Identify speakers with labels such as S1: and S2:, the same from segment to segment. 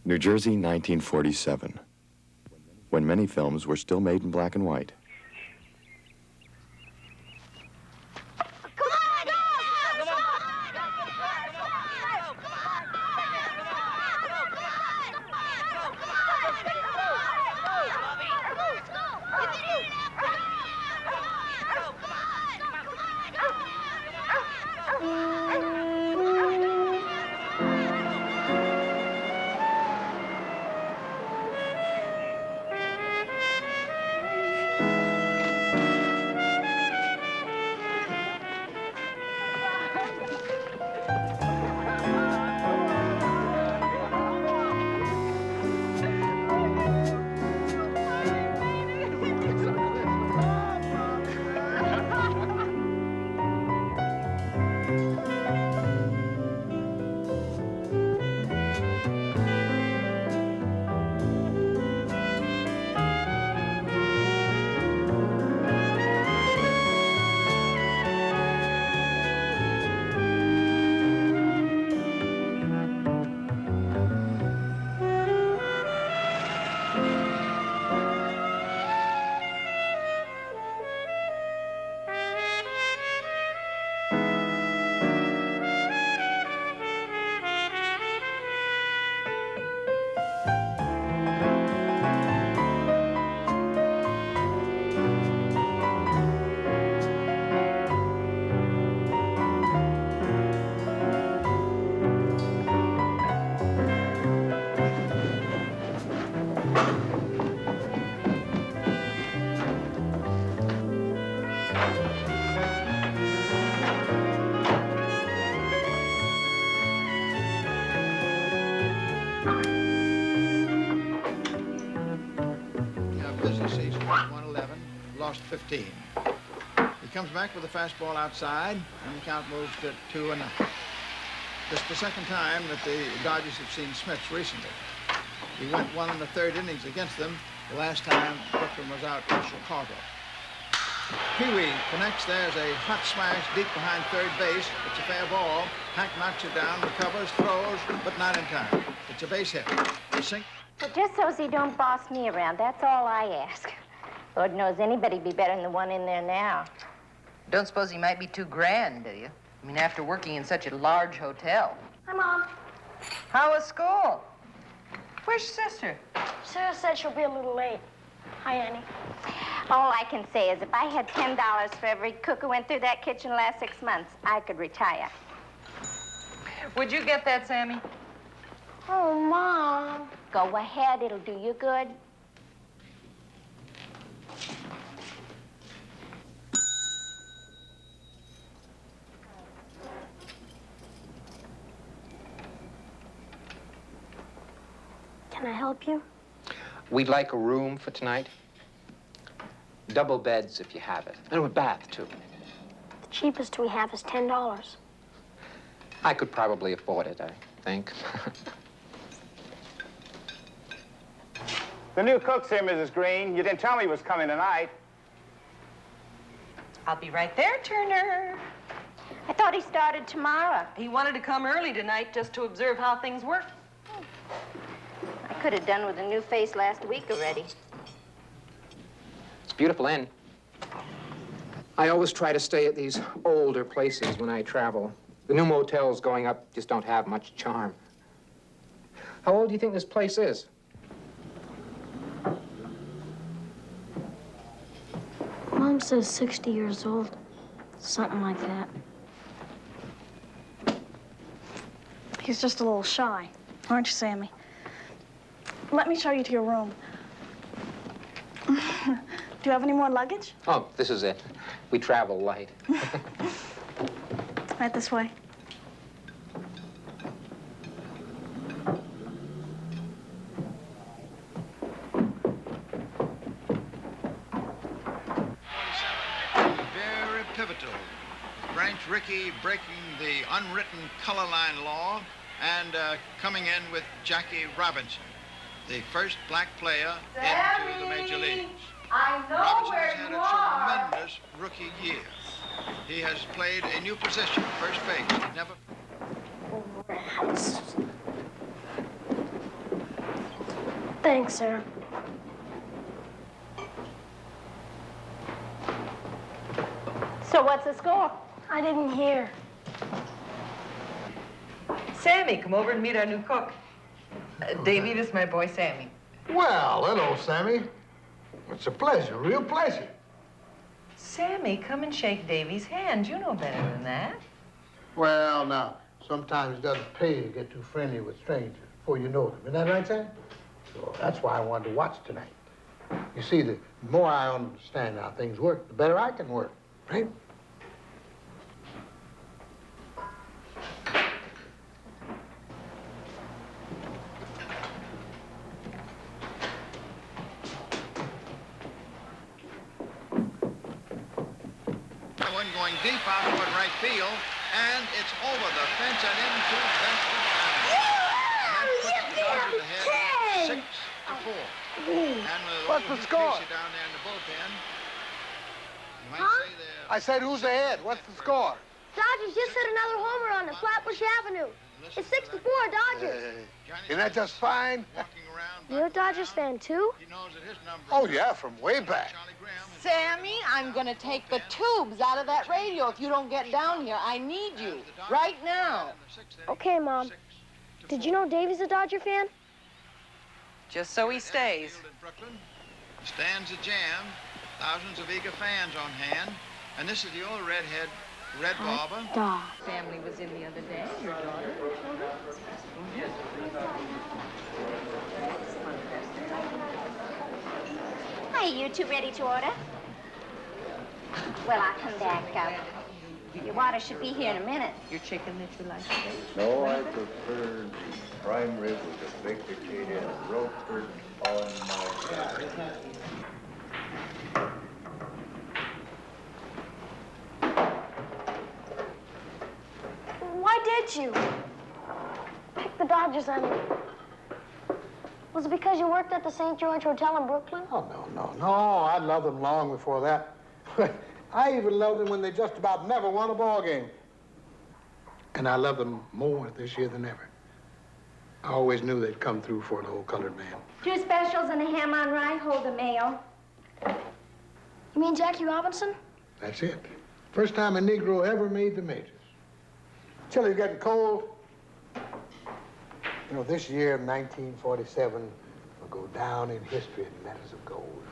S1: New Jersey, 1947, when many films were still made in black and white.
S2: Business season, 111, lost 15. He comes back with a fastball outside, and the count moves to 2-0. This is the second time that the Dodgers have seen Smiths recently. He went 1 1/3 innings against them the last time Brooklyn was out in Chicago. Pee-wee connects. There's a hot smash deep behind third base. It's a fair ball. Hank knocks it down, recovers, throws, but not in time. It's a base hit.
S3: But just so's he don't boss me around, that's all I ask. Lord knows anybody'd be better than the one in there now.
S4: Don't suppose he might be too grand, do you? I mean, after working in such a large hotel.
S5: Hi, Mom.
S4: How was school? Where's your sister?
S5: Sarah said she'll be a little late. Hi, Annie.
S3: All I can say is if I had $10 for every cook who went through that kitchen the last 6 months, I could retire.
S4: Would you get that, Sammy?
S5: Oh, Mom.
S3: Go ahead, it'll do you good.
S5: Can I help you?
S6: We'd like a room for tonight. Double beds if you have it. And a bath, too.
S5: The cheapest we have is $10.
S6: I could probably afford it, I think.
S7: The new cook's here, Mrs. Green. You didn't tell me he was coming tonight.
S4: I'll be right there, Turner.
S3: I thought he started tomorrow.
S4: He wanted to come early tonight just to observe how things work.
S3: I could have done with a new face last week already.
S6: It's a beautiful inn. I always try to stay at these older places when I travel. The new motels going up just don't have much charm. How old do you think this place is?
S5: Mom says 60 years old. Something like that.
S8: He's just a little shy, aren't you, Sammy? Let me show you to your room. Do you have any more luggage?
S6: Oh, this is it. We travel light.
S8: Right this way.
S2: Very pivotal. Branch Rickey breaking the unwritten color line law and coming in with Jackie Robinson, the first black player into the major leagues.
S4: I know
S2: Robinson
S4: where
S2: has had
S4: you
S2: a
S4: are.
S2: tremendous rookie year. He has played a new position, first base. He never...
S5: Thanks, sir.
S3: So what's the score?
S5: I didn't hear.
S4: Sammy, come over and meet our new cook. Davy, this is my boy, Sammy.
S9: Well, hello, Sammy. It's a pleasure, real pleasure.
S4: Sammy, come and shake Davy's hand. You know better than that.
S9: Well, now, sometimes it doesn't pay to get too friendly with strangers before you know them. Isn't that right, Sam? So that's why I wanted to watch tonight. You see, the more I understand how things work, the better I can work, right?
S2: One going deep out toward right field, and it's over the fence and into Vesta Avenue. And that puts the Dodgers ahead 6-4. And with
S9: What's the
S2: old
S9: score?
S2: Casey down there in the bullpen, you might
S5: Huh?
S2: say they're...
S9: I said, who's ahead? What's the score?
S5: Dodgers just hit another homer on the Flatbush Avenue. It's 6-4 Dodgers.
S9: Isn't that just fine?
S2: Walking around
S5: You're a Dodgers fan, too?
S2: He knows that his number
S9: Oh, yeah, from way back.
S2: Charlie Graham is
S10: Sammy, I'm gonna take the tubes out of that radio if you don't get down here. I need you right now.
S5: Okay, Mom. Did you know Davy's a Dodger fan?
S4: Just so he stays.
S2: in Brooklyn. Stands a jam. Thousands of eager fans on hand. And this is the old redhead, Red Barber.
S5: Dog.
S4: Family was in the other day, your daughter.
S3: Are you two ready to order? Well, I'll come back up. Your water should be here in a minute.
S4: Your chicken that you like today?
S11: No, I prefer the prime rib with a baked potato and roasted on my side.
S5: Why did you pick the Dodgers on me? Was it because you worked at the St. George Hotel in Brooklyn?
S9: Oh, no. I loved them long before that. I even loved them when they just about never won a ball game. And I love them more this year than ever. I always knew they'd come through for an old colored man.
S3: 2 specials and a ham on rye, hold the mayo.
S5: You mean Jackie Robinson?
S9: That's it. First time a Negro ever made the majors. Chili's getting cold. You know, this year, 1947, will go down in history in letters of gold.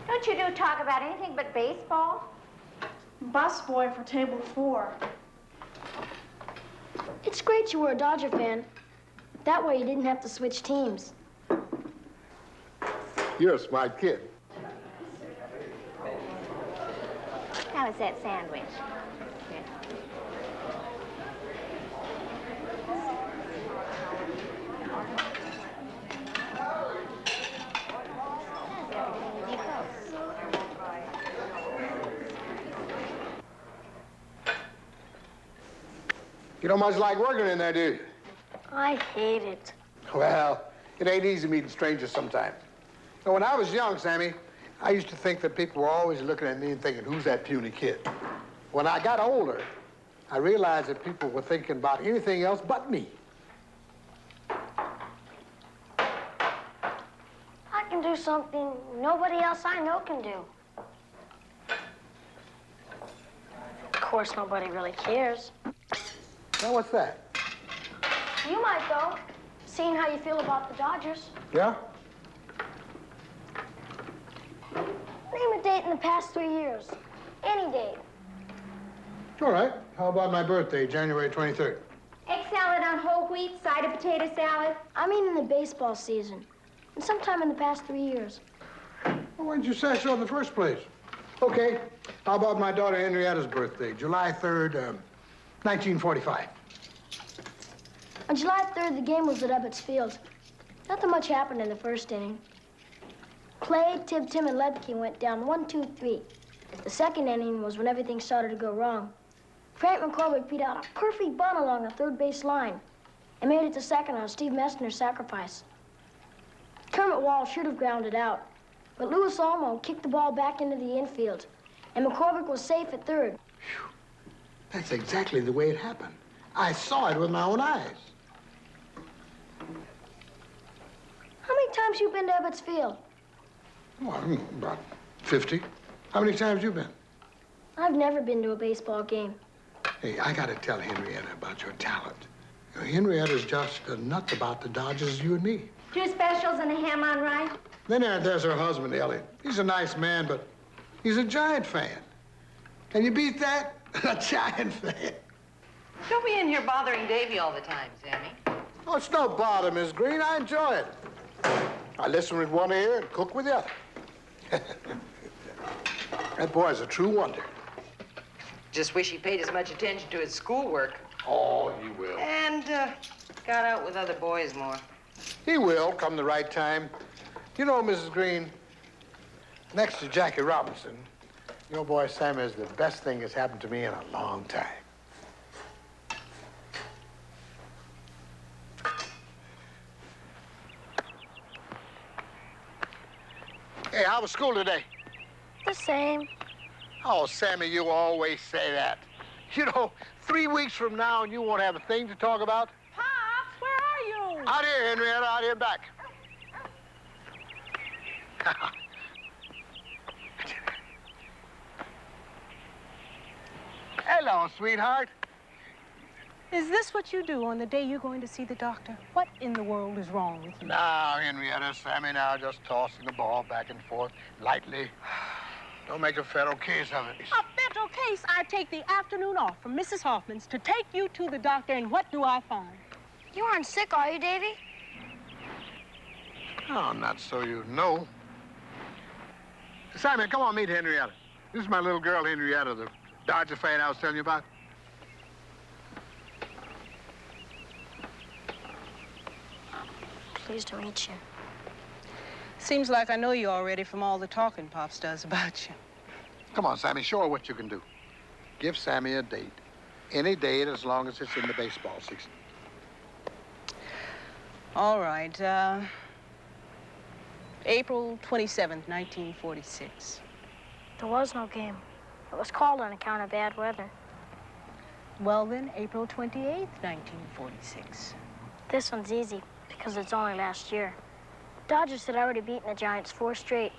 S3: Don't you do talk about anything but baseball?
S8: Busboy for table 4.
S5: It's great you were a Dodger fan. That way you didn't have to switch teams.
S9: You're a smart kid.
S3: How was that sandwich?
S9: You don't much like working in there, do you?
S5: I hate it.
S9: Well, it ain't easy meeting strangers sometimes. Now, when I was young, Sammy, I used to think that people were always looking at me and thinking, who's that puny kid? When I got older, I realized that people were thinking about anything else but me.
S5: I can do something nobody else I know can do. Of course, nobody really cares.
S9: Now, what's that?
S5: You might, though, seeing how you feel about the Dodgers.
S9: Yeah?
S5: Name a date in the past 3 years. Any date.
S9: All right. How about my birthday, January 23rd?
S3: Egg salad on whole wheat, side of potato salad.
S5: I mean in the baseball season. And sometime in the past 3 years.
S9: Well, why didn't you say so in the first place? Okay. How about my daughter Henrietta's birthday, July 3rd, 1945?
S5: On July 3rd, the game was at Ebbets Field. Nothing much happened in the first inning. Clay, Tibb, Tim, and Ledke went down 1-2-3. The second inning was when everything started to go wrong. Frank McCormick beat out a perfect bunt along the third base line and made it to second on Steve Messner's sacrifice. Kermit Wall should have grounded out, but Louis Olmo kicked the ball back into the infield, and McCormick was safe at third.
S9: Whew. That's exactly the way it happened. I saw it with my own eyes.
S5: How many times you been to Ebbets Field?
S9: Well, about 50. How many times you been?
S5: I've never been to a baseball game.
S9: Hey, I gotta tell Henrietta about your talent. You know, Henrietta's just as nuts about the Dodgers as you and me.
S3: 2 specials and a ham on rye.
S9: Then there's her husband, Elliot. He's a nice man, but he's a Giant fan. Can you beat that? A Giant fan.
S4: Don't be in here bothering Davy all the time, Sammy.
S9: Oh, it's no bother, Miss Green. I enjoy it. I listen with one ear and cook with the other. That boy's a true wonder.
S4: Just wish he paid as much attention to his schoolwork.
S9: Oh, he will.
S4: And got out with other boys more.
S9: He will, come the right time. You know, Mrs. Green, next to Jackie Robinson, your boy Sam is the best thing that's happened to me in a long time. Hey, how was school today?
S5: The same.
S9: Oh, Sammy, you always say that. You know, 3 weeks from now, and you won't have a thing to talk about.
S10: Pops, where are you?
S9: Out here, Henrietta, out here back. Hello, sweetheart.
S12: Is this what you do on the day you're going to see the doctor? What in the world is wrong with you?
S9: Now, Henrietta, Sammy, now just tossing the ball back and forth lightly. Don't make a federal case of it.
S12: A federal case? I take the afternoon off from Mrs. Hoffman's to take you to the doctor, and what do I find?
S5: You aren't sick, are you, Davy?
S9: Oh, not so you know. Simon, come on, meet Henrietta. This is my little girl, Henrietta, the Dodger fan I was telling you about.
S5: Pleased to meet you.
S12: Seems like I know you already from all the talking Pops does about you.
S9: Come on, Sammy, show her what you can do. Give Sammy a date. Any date as long as it's in the baseball season.
S12: All right, April 27th, 1946.
S5: There was no game. It was called on account of bad weather.
S12: Well then, April 28th, 1946.
S5: This one's easy because it's only last year. Dodgers had already beaten the Giants 4 straight.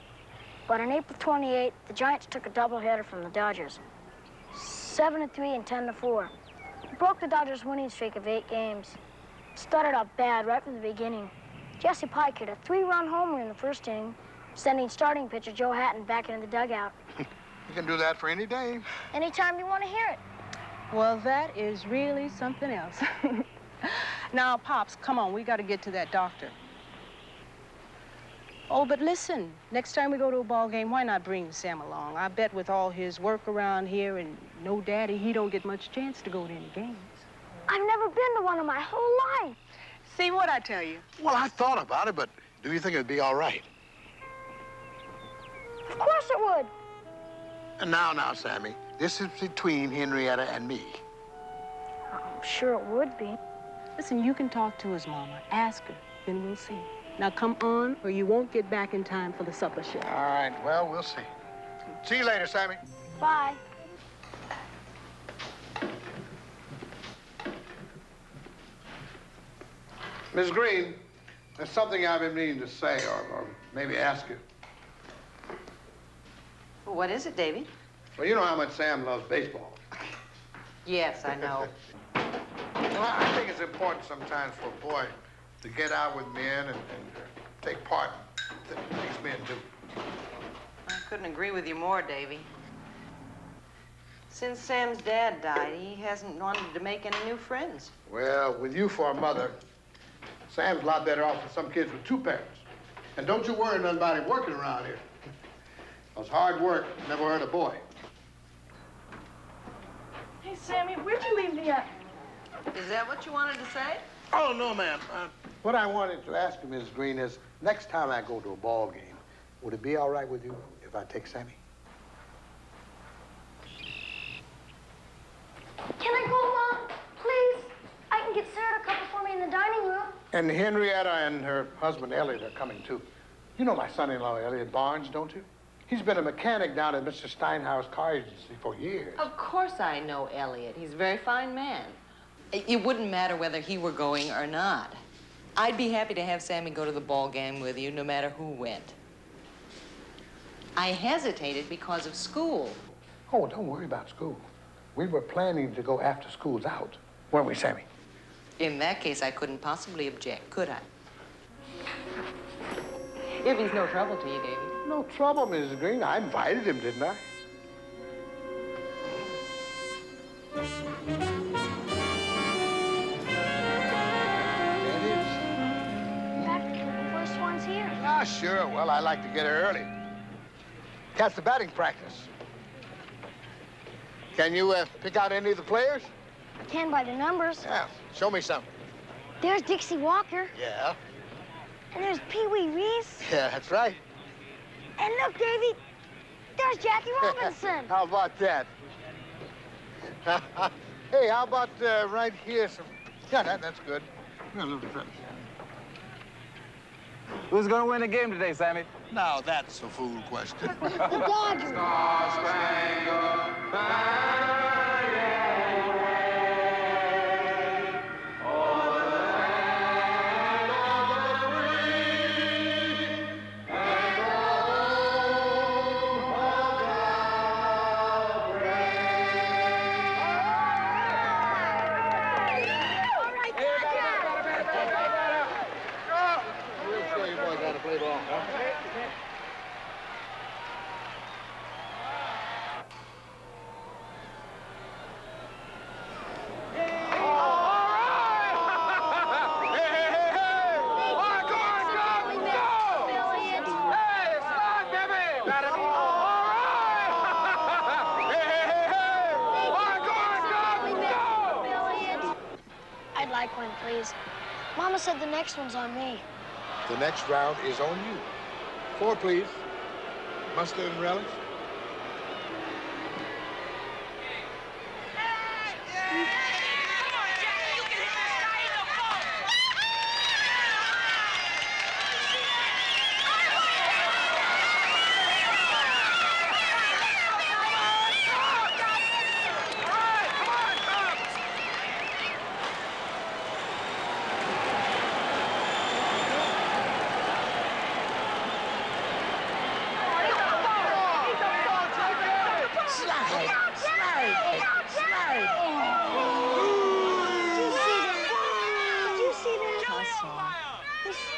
S5: But on April 28th, the Giants took a doubleheader from the Dodgers. 7-3 and 10-4. It broke the Dodgers' winning streak of 8 games. It started out bad right from the beginning. Jesse Pike hit a 3-run homer in the first inning, sending starting pitcher Joe Hatton back into the dugout.
S9: You can do that for any day.
S5: Anytime you want to hear it.
S12: Well, that is really something else. Now, Pops, come on, we got to get to that doctor. Oh, but listen, next time we go to a ball game, why not bring Sam along? I bet with all his work around here and no daddy, he don't get much chance to go to any games.
S5: I've never been to one in my whole life.
S12: See what I tell you?
S9: Well, I thought about it, but do you think it'd be all right?
S5: Of course it would.
S9: And now, Sammy, this is between Henrietta and me.
S5: I'm sure it would be.
S12: Listen, you can talk to his mama. Ask her, then we'll see. Now come on, or you won't get back in time for the supper show.
S9: All right, well, we'll see. See you later, Sammy.
S5: Bye.
S9: Miss Green, there's something I've been meaning to say, or maybe ask you.
S4: Well, what is it, Davy?
S9: Well, you know how much Sam loves baseball.
S4: Yes, I know.
S9: Well, I think it's important sometimes for a boy to get out with men and take part in things men do.
S4: I couldn't agree with you more, Davy. Since Sam's dad died, he hasn't wanted to make any new friends.
S9: Well, with you for a mother, Sam's a lot better off than some kids with 2 parents. And don't you worry nothing about him working around here. Because hard work never hurt a boy.
S8: Hey, Sammy, where'd you leave the,
S4: Is that what you wanted to say?
S9: Oh, no, ma'am. What I wanted to ask you, Miss Green, is next time I go to a ball game, would it be all right with you if I take Sammy?
S5: Can I go, Mom? Please? I can get Sarah to cover for me in the dining room.
S9: And Henrietta and her husband, Elliot, are coming, too. You know my son-in-law, Elliot Barnes, don't you? He's been a mechanic down at Mr. Steinhauer's car agency for years.
S4: Of course I know Elliot. He's a very fine man. It wouldn't matter whether he were going or not. I'd be happy to have Sammy go to the ball game with you, no matter who went. I hesitated because of school.
S9: Oh, don't worry about school. We were planning to go after school's out, weren't we, Sammy?
S4: In that case, I couldn't possibly object, could I? If he's no trouble to you, Davy.
S9: No trouble, Mrs. Green. I invited him, didn't I?
S5: First one's here.
S9: Ah, sure. Well, I like to get here early. Catch the batting practice. Can you pick out any of the players?
S5: I can by the numbers.
S9: Yeah. Show me some.
S5: There's Dixie Walker.
S9: Yeah.
S5: And there's Pee Wee Reese.
S9: Yeah, that's right.
S5: And look, Davy, there's Jackie Robinson.
S9: How about that? Hey, how about right here? Yeah, that's good. Yeah, a little different.
S7: Who's going to win the game today, Sammy?
S9: Now, that's a fool question.
S5: The Dodgers. I'd like one, please. Mama said the next one's on me.
S9: The next round is on you. 4, please. Mustard and relish.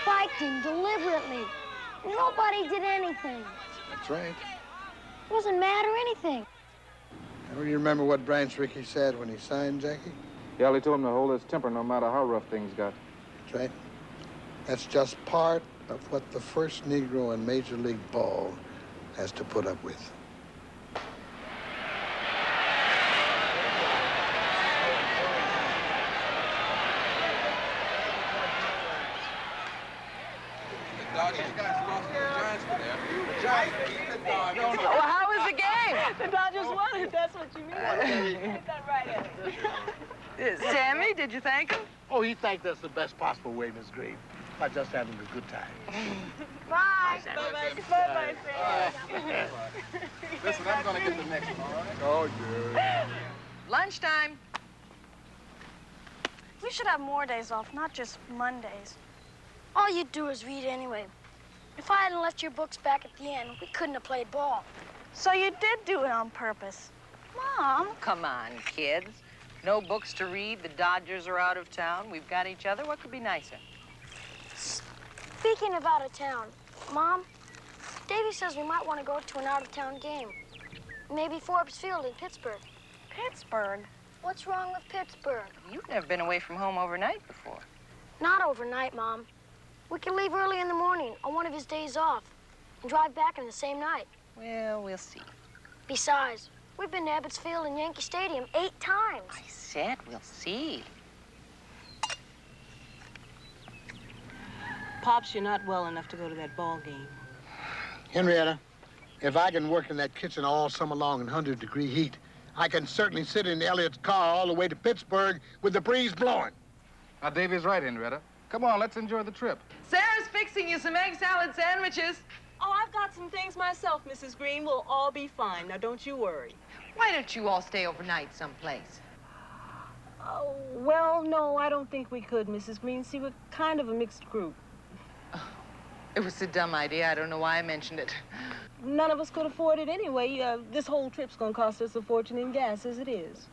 S5: Spiked him deliberately. Nobody did anything.
S9: That's right.
S5: It wasn't mad or anything.
S9: Now, you remember what Branch Rickey said when he signed Jackie?
S6: Yeah, he told him to hold his temper no matter how rough things got.
S9: That's right. That's just part of what the first Negro in Major League Ball has to put up with.
S4: Well, how was the game?
S12: The Dodgers won it. That's what you mean. Get that right answer.
S4: Sammy, did you thank him?
S9: Oh, he thanked us the best possible way, Miss Green. By just having a good time.
S5: Bye.
S12: Bye-bye. Bye-bye, Sam.
S6: Listen, I'm gonna get the next one, all right?
S9: Oh, yeah.
S4: Lunchtime.
S8: We should have more days off, not just Mondays.
S5: All you do is read anyway. If I hadn't left your books back at the end, we couldn't have played ball.
S8: So you did do it on purpose. Mom.
S4: Come on, kids. No books to read. The Dodgers are out of town. We've got each other. What could be nicer?
S5: Speaking of out of town, Mom, Davy says we might want to go to an out-of-town game. Maybe Forbes Field in Pittsburgh.
S8: Pittsburgh?
S5: What's wrong with Pittsburgh?
S4: You've never been away from home overnight before.
S5: Not overnight, Mom. We can leave early in the morning on one of his days off and drive back in the same night.
S4: Well, we'll see.
S5: Besides, we've been to Ebbets Field and Yankee Stadium 8 times.
S4: I said we'll see.
S12: Pops, you're not well enough to go to that ball game.
S9: Henrietta, if I can work in that kitchen all summer long in 100-degree heat, I can certainly sit in Elliot's car all the way to Pittsburgh with the breeze blowing.
S6: Now, Davy's right, Henrietta. Come on, let's enjoy the trip.
S4: Sarah's fixing you some egg salad sandwiches.
S12: Oh, I've got some things myself, Mrs. Green. We'll all be fine. Now, don't you worry.
S4: Why don't you all stay overnight someplace?
S12: Well, no, I don't think we could, Mrs. Green. See, we're kind of a mixed group.
S4: It was a dumb idea. I don't know why I mentioned it.
S12: None of us could afford it anyway. This whole trip's gonna cost us a fortune in gas as it is.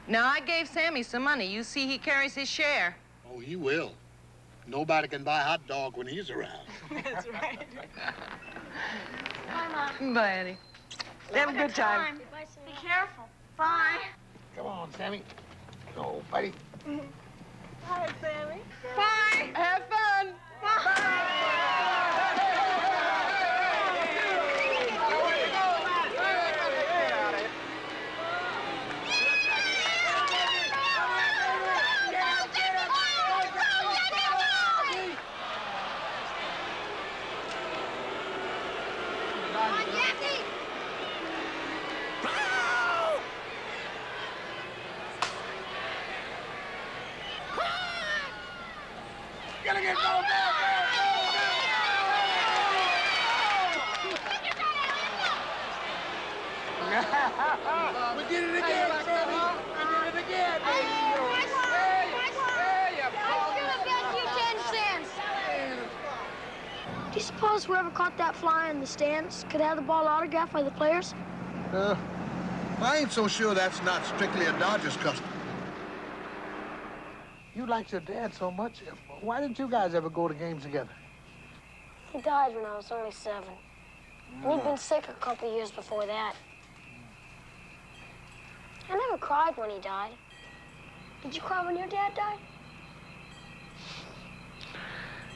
S4: Now, I gave Sammy some money. You see, he carries his share.
S9: Oh, he will. Nobody can buy a hot dog when he's around.
S12: That's right.
S5: Bye, Mom.
S4: Bye, Annie. Have a good time.
S5: Be careful. Bye.
S9: Come on, Sammy. Oh, buddy.
S12: Hi, Sammy.
S4: Bye. Have fun.
S9: We did it again, Sammy. We did it again, baby.
S5: Do you suppose whoever caught that fly in the stands could have the ball autographed by the players?
S9: I ain't so sure that's not strictly a Dodgers custom. You liked your dad so much. Why didn't you guys ever go to games together?
S5: He died when I was only 7. We'd been sick a couple years before that. I never cried when he died. Did you cry when your dad died?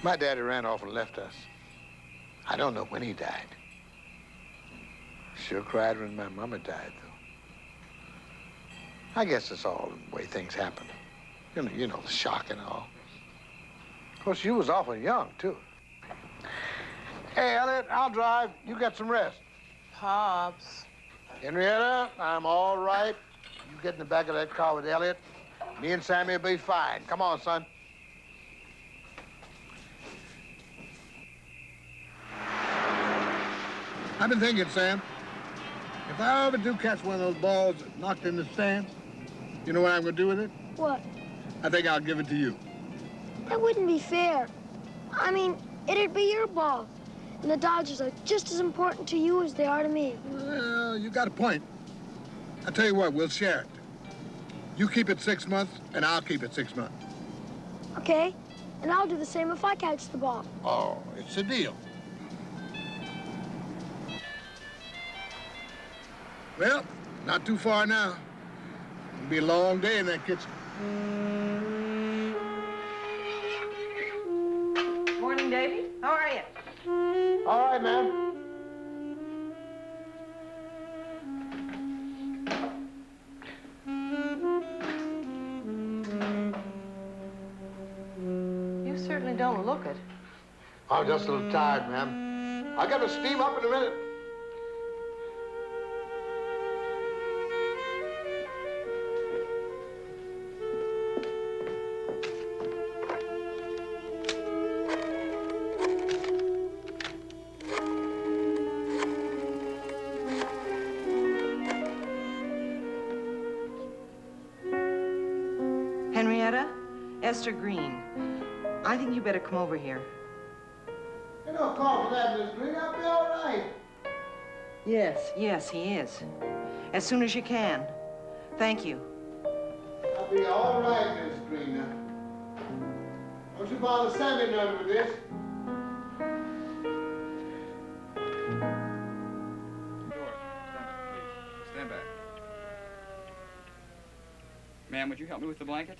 S9: My daddy ran off and left us. I don't know when he died. Sure cried when my mama died, though. I guess it's all the way things happen. You know, the shock and all. Of course, you was awful young, too. Hey, Elliot, I'll drive. You get some rest.
S12: Pops.
S9: Henrietta, I'm all right. You get in the back of that car with Elliot. Me and Sammy will be fine. Come on, son. I've been thinking, Sam, if I ever do catch one of those balls knocked in the stands, you know what I'm going to do with it?
S5: What?
S9: I think I'll give it to you.
S5: That wouldn't be fair. I mean, it'd be your ball. And the Dodgers are just as important to you as they are to me.
S9: Well, you got a point. I'll tell you what, we'll share it. You keep it 6 months, and I'll keep it 6 months.
S5: Okay? And I'll do the same if I catch the ball.
S9: Oh, it's a deal. Well, not too far now. It'll be a long day in that kitchen.
S4: Morning, Davy. How are you?
S9: All right, ma'am.
S4: You certainly don't look it.
S9: I'm just a little tired, ma'am. I'll get the steam up in a minute.
S4: Henrietta, Esther Green. I think you better come over here.
S9: Hey, don't call for that, Miss Green. I'll be all right.
S4: Yes, he is. As soon as you can. Thank you.
S9: I'll be all right, Miss Green. Now, don't you bother Sammy none with this.
S13: Stand back. Ma'am, would you help me with the blanket?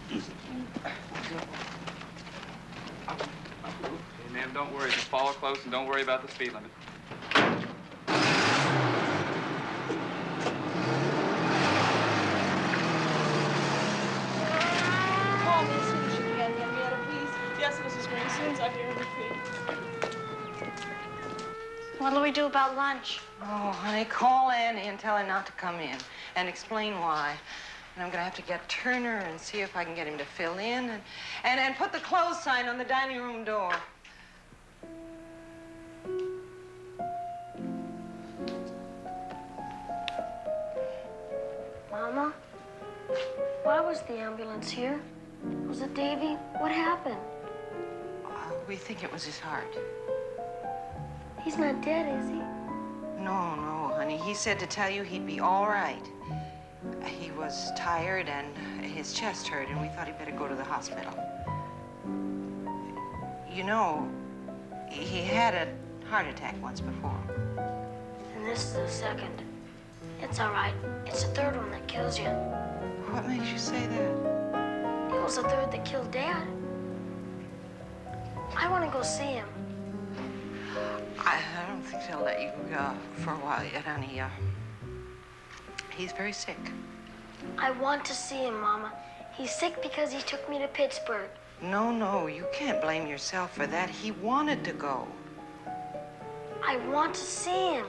S13: Hey, ma'am, don't worry. Just follow close and don't worry about the speed limit.
S8: Call me as soon as you can, Henrietta, please. Yes, Mrs. Green, as soon as I hear her feet.
S5: What'll we do about lunch?
S4: Oh, honey, call Annie and tell her not to come in and explain why. And I'm gonna have to get Turner and see if I can get him to fill in and put the close sign on the dining room door.
S5: Mama? was the ambulance here? Was it Davy? What happened?
S4: We think it was his heart.
S5: He's not dead, is he?
S4: No, no, honey. He said to tell you he'd be all right. He was tired and his chest hurt, and we thought he'd better go to the hospital. You know, he had a heart attack once before.
S5: And this is the second. It's all right. It's the third one that kills you.
S4: What makes you say that?
S5: It was the third that killed Dad. I want to go see him.
S4: I don't think they'll let you for a while yet, honey. He's very sick.
S5: I want to see him, Mama. He's sick because he took me to Pittsburgh.
S4: No, no, you can't blame yourself for that. He wanted to go.
S5: I want to see him.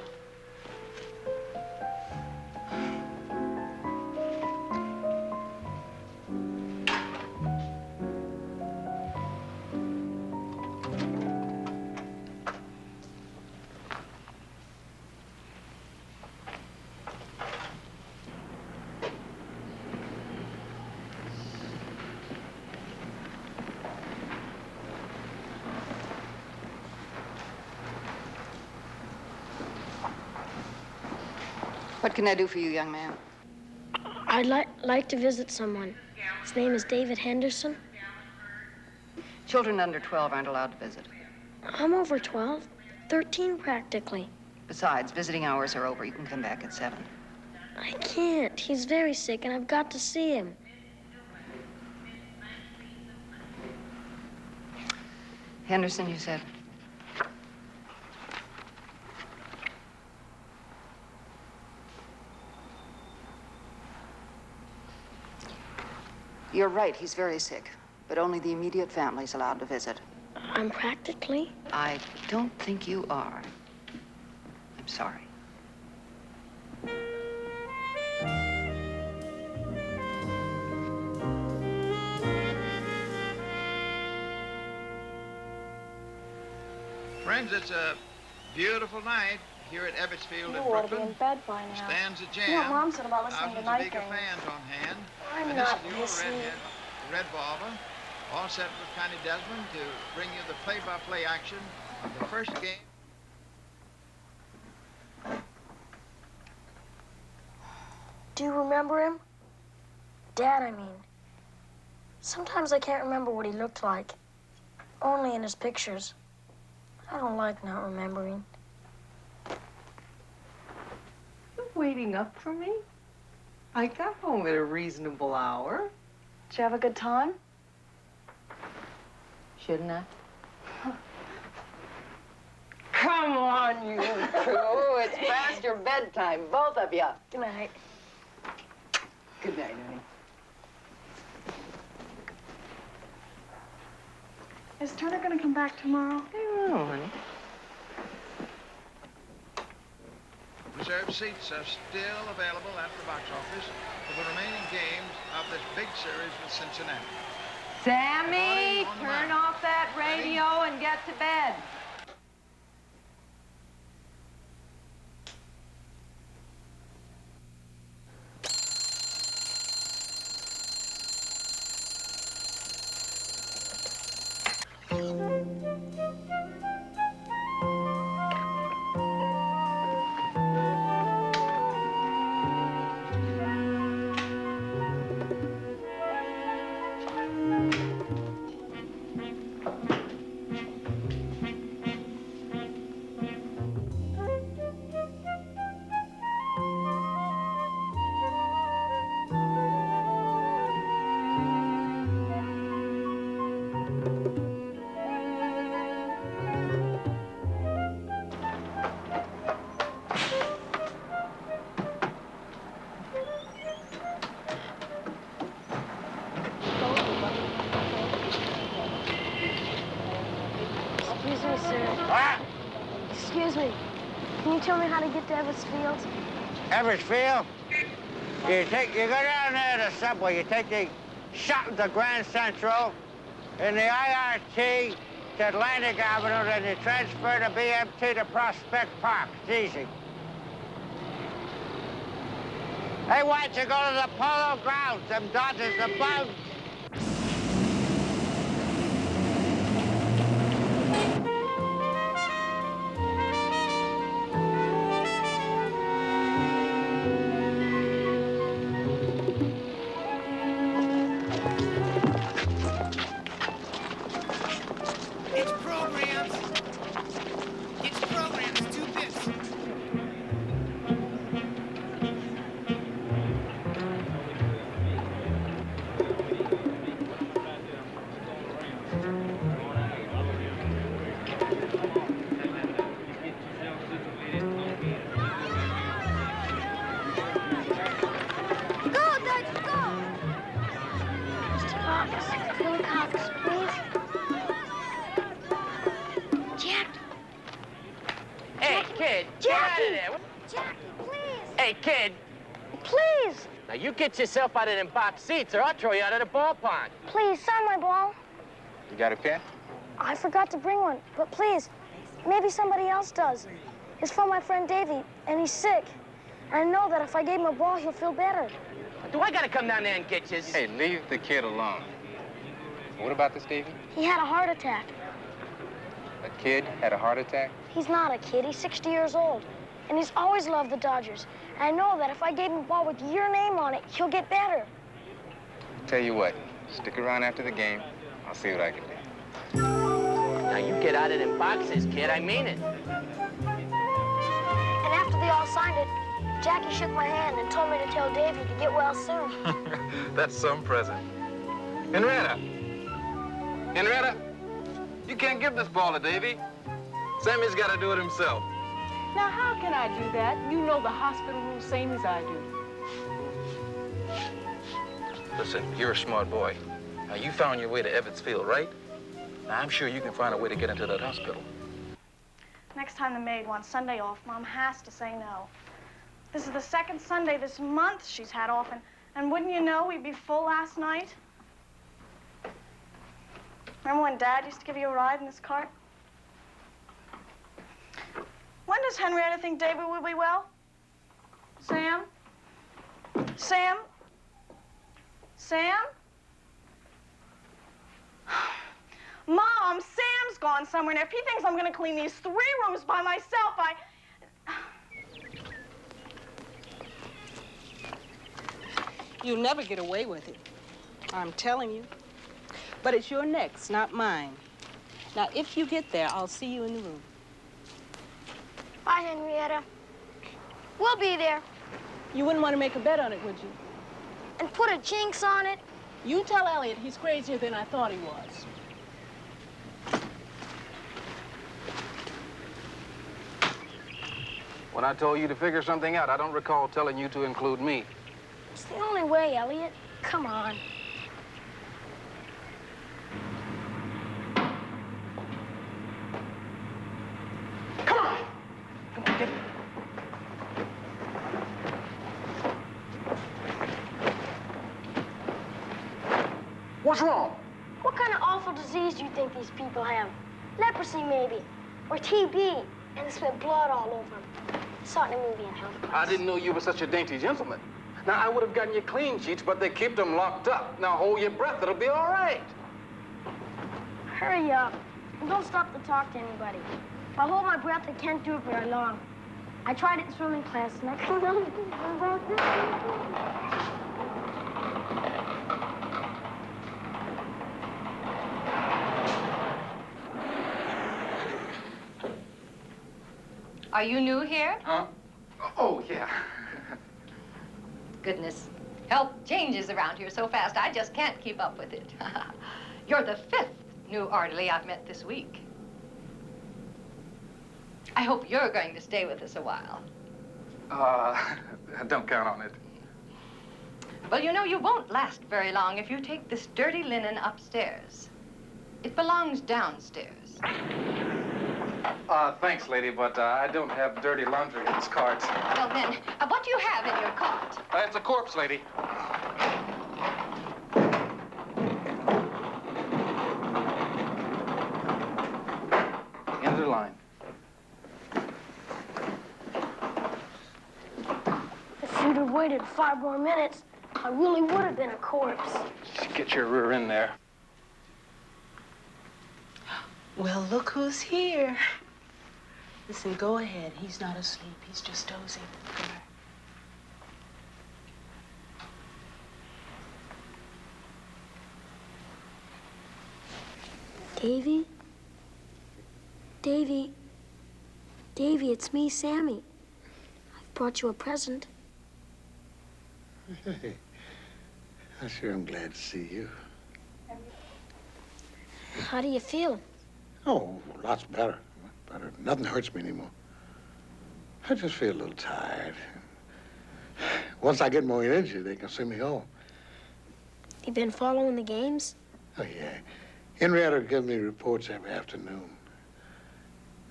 S4: What can I do for you, young man?
S5: I'd like to visit someone. His name is David Henderson.
S4: Children under 12 aren't allowed to visit.
S5: I'm over 12. 13 practically.
S4: Besides, visiting hours are over. You can come back at 7.
S5: I can't. He's very sick, and I've got to see him.
S4: Henderson, you said? You're right, he's very sick, but only the immediate family's allowed to visit.
S5: I'm practically?
S4: I don't think you are. I'm sorry.
S2: Friends, it's a beautiful night here at Ebbets Field
S8: You
S2: in
S8: ought to be
S2: Brooklyn.
S8: in bed by now.
S2: Stands a jam.
S8: You know what Mom said about listening to
S2: Thousands
S8: night
S2: of eager
S8: games.
S2: fans on hand.
S5: I'm
S2: and
S5: not
S2: this is
S5: listening.
S2: your Red Volva, all set with Connie Desmond to bring you the play-by-play action of the first game.
S5: Do you remember him? Dad, I mean. Sometimes I can't remember what he looked like. Only in his pictures. I don't like not remembering.
S4: You're waiting up for me? I got home at a reasonable hour.
S8: Did you have a good time?
S4: Shouldn't I? Come on, you two. It's past your bedtime, both of you.
S5: Good night.
S4: Good night, honey.
S8: Is Turner gonna come back tomorrow?
S4: I don't know, honey.
S2: Reserved seats are still available at the box office for the remaining games of this big series with Cincinnati.
S4: Sammy, turn off that radio and get to bed.
S5: Excuse me, sir. Excuse me. Can you tell me how to get to Ebbets Field?
S14: Ebbets Field? You go down there to the subway, you take the shuttle to Grand Central, in the IRT to Atlantic Avenue, then you transfer to BMT to Prospect Park. It's easy. Hey, why don't you go to the Polo Grounds? Them Dodgers are bugs.
S15: It's programs. It's programs, 2 bits.
S5: Go, Dodgers, go! Mr. Cox, Bill Cox, please. Jack.
S16: Hey, kid, get out of there.
S5: Jackie, please.
S16: Hey, kid.
S5: Please.
S16: Now, you get yourself out of them box seats or I'll throw you out of the ballpark.
S5: Please, sign my ball.
S6: You got a pen?
S5: I forgot to bring one, but please, maybe somebody else does. It's for my friend Davey, and he's sick. I know that if I gave him a ball, he'll feel better.
S16: Do I gotta come down there and get you?
S6: Hey, leave the kid alone. What about this, Davey?
S5: He had a heart attack.
S6: A kid had a heart attack?
S5: He's not a kid. He's 60 years old. And he's always loved the Dodgers. And I know that if I gave him a ball with your name on it, he'll get better.
S6: Tell you what, stick around after the game. I'll see what I can do.
S16: Now, you get out of them boxes, kid. I mean it.
S5: And after they all signed it, Jackie shook my hand and told me to tell Davey to get well soon.
S7: That's some present. Henrietta! Henrietta! You can't give this ball to Davy. Sammy's got to do it himself.
S12: Now, how can I do that? You know the hospital rules same as I do.
S7: Listen, you're a smart boy. Now, you found your way to Ebbets Field, right? Now, I'm sure you can find a way to get into that hospital.
S8: Next time the maid wants Sunday off, Mom has to say no. This is the second Sunday this month she's had off, and wouldn't you know, we'd be full last night. Remember when Dad used to give you a ride in his cart? When does Henrietta think David will be well? Sam? Sam? Sam? Mom, Sam's gone somewhere, and if he thinks I'm gonna clean these 3 rooms by myself,
S12: You'll never get away with it. I'm telling you. But it's your next, not mine. Now, if you get there, I'll see you in the room.
S5: Bye, Henrietta. We'll be there.
S12: You wouldn't want to make a bet on it, would you?
S5: And put a jinx on it.
S12: You tell Elliot he's crazier than I thought he was.
S7: When I told you to figure something out, I don't recall telling you to include me.
S5: It's the only way, Elliot. Come on.
S16: Come on, get it.
S5: What's wrong? What kind of awful disease do you think these people have? Leprosy, maybe. Or TB. And they spit blood all over them. Saw it in a movie in health class.
S7: I didn't know you were such a dainty gentleman. Now, I would have gotten you clean sheets, but they keep them locked up. Now, hold your breath. It'll be all right.
S5: Hurry up. And don't stop to talk to anybody. If I hold my breath, I can't do it very long. I tried it in swimming class, and I couldn't do it.
S17: Are you new here?
S7: Oh, yeah.
S17: Goodness. Health changes around here so fast, I just can't keep up with it. You're the 5th new orderly I've met this week. I hope you're going to stay with us a while.
S7: Don't count on it.
S17: Well, you know, you won't last very long if you take this dirty linen upstairs. It belongs downstairs.
S7: Thanks, lady, but I don't have dirty laundry in this cart.
S17: Well, then, what do you have in your cart?
S7: It's a corpse, lady. End of the line.
S5: A suit of waited 5 more minutes, I really would have been a corpse.
S7: Get your rear in there.
S12: Well, look who's here. Listen, go ahead. He's not asleep. He's just dozing. Go ahead.
S5: Davy? Davy? Davy, it's me, Sammy. I've brought you a present.
S9: Hey, I sure am glad to see you.
S5: How do you feel?
S9: Oh, lots better. Better. Nothing hurts me anymore. I just feel a little tired. Once I get more energy, they can send me home.
S5: You been following the games?
S9: Oh, yeah. Henrietta gives me reports every afternoon.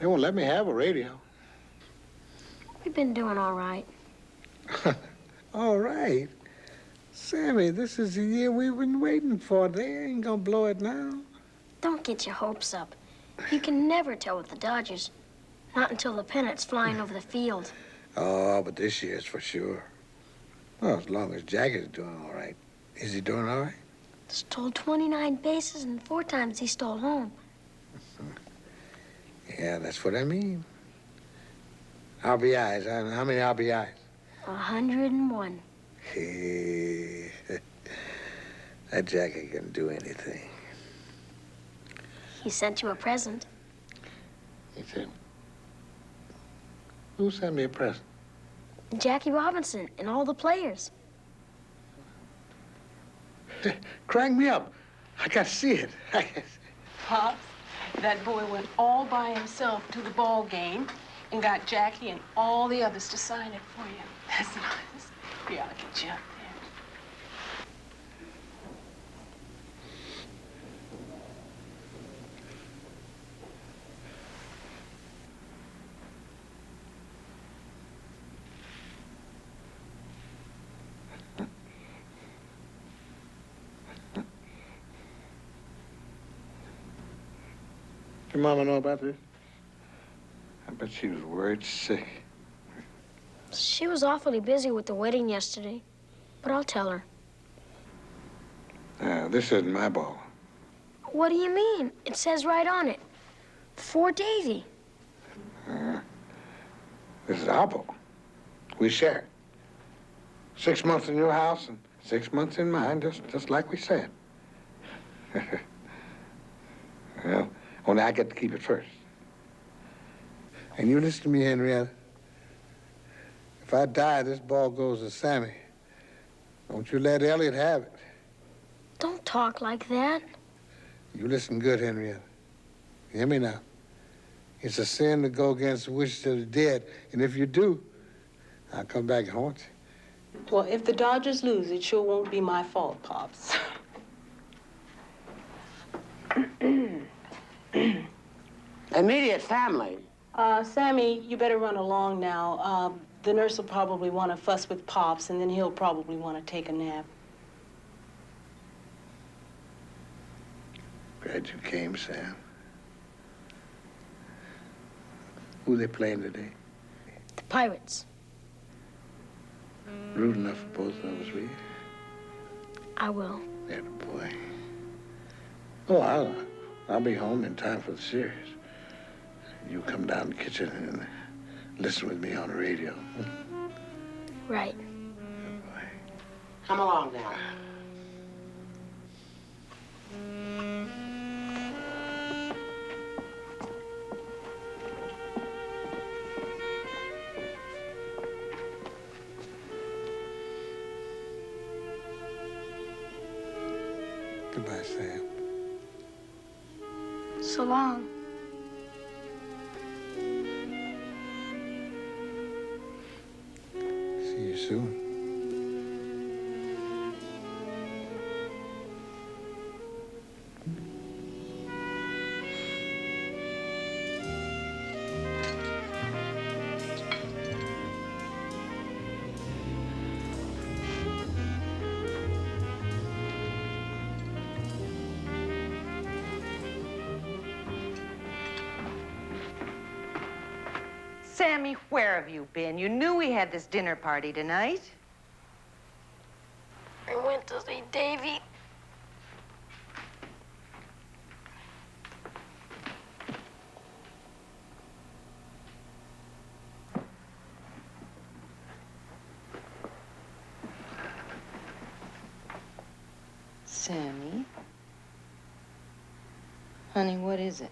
S9: They won't let me have a radio.
S5: We've been doing all right.
S9: All right. Sammy, this is the year we've been waiting for. They ain't gonna blow it now.
S5: Don't get your hopes up. You can never tell with the Dodgers. Not until the pennant's flying over the field.
S9: Oh, but this year's for sure. Well, as long as Jackie's doing all right. Is he doing all right?
S5: Stole 29 bases and 4 times he stole home.
S9: Yeah, that's what I mean. RBIs, huh? How many RBIs?
S5: 101.
S9: Hey, that Jackie can do anything.
S5: He sent you a present.
S9: He said, who sent me a present?
S5: Jackie Robinson and all the players.
S9: Crank me up. I gotta see it.
S12: Pops, that boy went all by himself to the ball game and got Jackie and all the others to sign it for you. That's nice. Here, I'll get you up there.
S9: Your mama know about this? I bet she was worried sick.
S5: She was awfully busy with the wedding yesterday, but I'll tell her.
S9: This isn't my ball.
S5: What do you mean? It says right on it. For Davy.
S9: This is our ball. We share it. 6 months in your house and 6 months in mine, just like we said. Well, only I get to keep it first. And you listen to me, Henrietta. If I die, this ball goes to Sammy. Don't you let Elliot have it.
S5: Don't talk like that.
S9: You listen good, Henrietta. Hear me now. It's a sin to go against the wishes of the dead. And if you do, I'll come back and haunt you.
S12: Well, if the Dodgers lose, it sure won't be my fault, Pops.
S14: Immediate family.
S12: Sammy, you better run along now. The nurse will probably want to fuss with Pops, and then he'll probably want to take a nap.
S9: Glad you came, Sam. Who they playing today?
S5: The Pirates.
S9: Rude enough for both of us, will you?
S5: I will.
S9: Yeah, boy. Oh, I'll be home in time for the series. You come down to the kitchen and listen with me on the radio.
S5: Right.
S14: Come along now.
S9: Goodbye, Sam.
S5: So long.
S9: See you soon.
S4: Sammy, where have you been? You knew we had this dinner party tonight.
S5: went to see Davy.
S4: Sammy? Honey, what is it?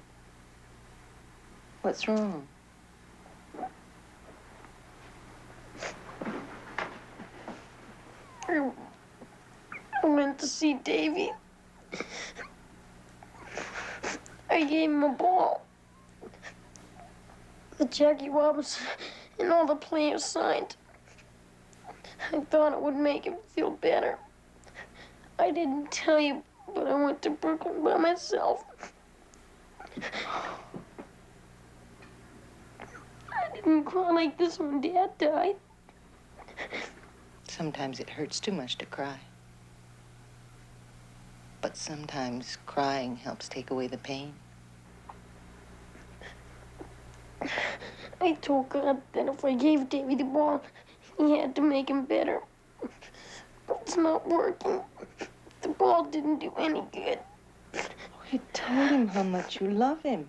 S4: What's wrong?
S5: I went to see Davy. I gave him a ball. The Jackie Robinson and all the players signed. I thought it would make him feel better. I didn't tell you, but I went to Brooklyn by myself. I didn't cry like this when Dad died.
S4: Sometimes it hurts too much to cry. But sometimes crying helps take away the pain.
S5: I told God that if I gave Davy the ball, he had to make him better. But it's not working. The ball didn't do any good.
S4: You told him how much you love him.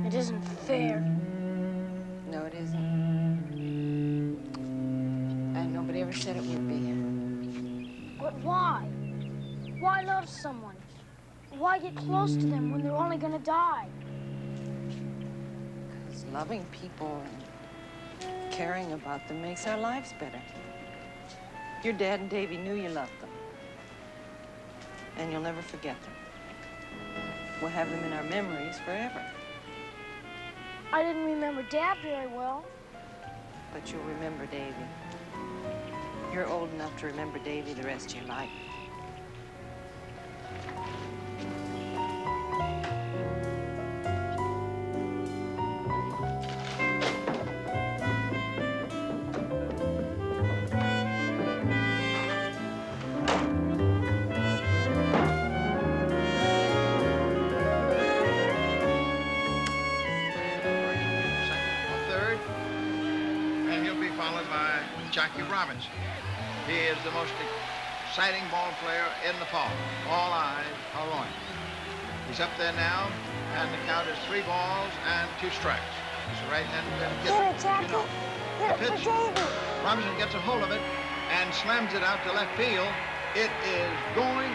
S5: It isn't fair.
S4: No, it isn't. And nobody ever said it would be.
S5: But why? Why love someone? Why get close to them when they're only gonna die?
S4: Because loving people and caring about them makes our lives better. Your dad and Davy knew you loved them. And you'll never forget them. We'll have them in our memories forever.
S5: I didn't remember Dad very well.
S4: But you'll remember Davy. You're old enough to remember Davy the rest of your life.
S2: Jackie Robinson. He is the most exciting ball player in the park. All eyes are on him. He's up there now, and the count is 3 balls and 2 strikes. He's right in and gets
S5: Hit it, Jackie.
S2: you know.
S5: Hit
S2: The
S5: it
S2: pitch.
S5: for Davy.
S2: Robinson gets a hold of it and slams it out to left field. It is going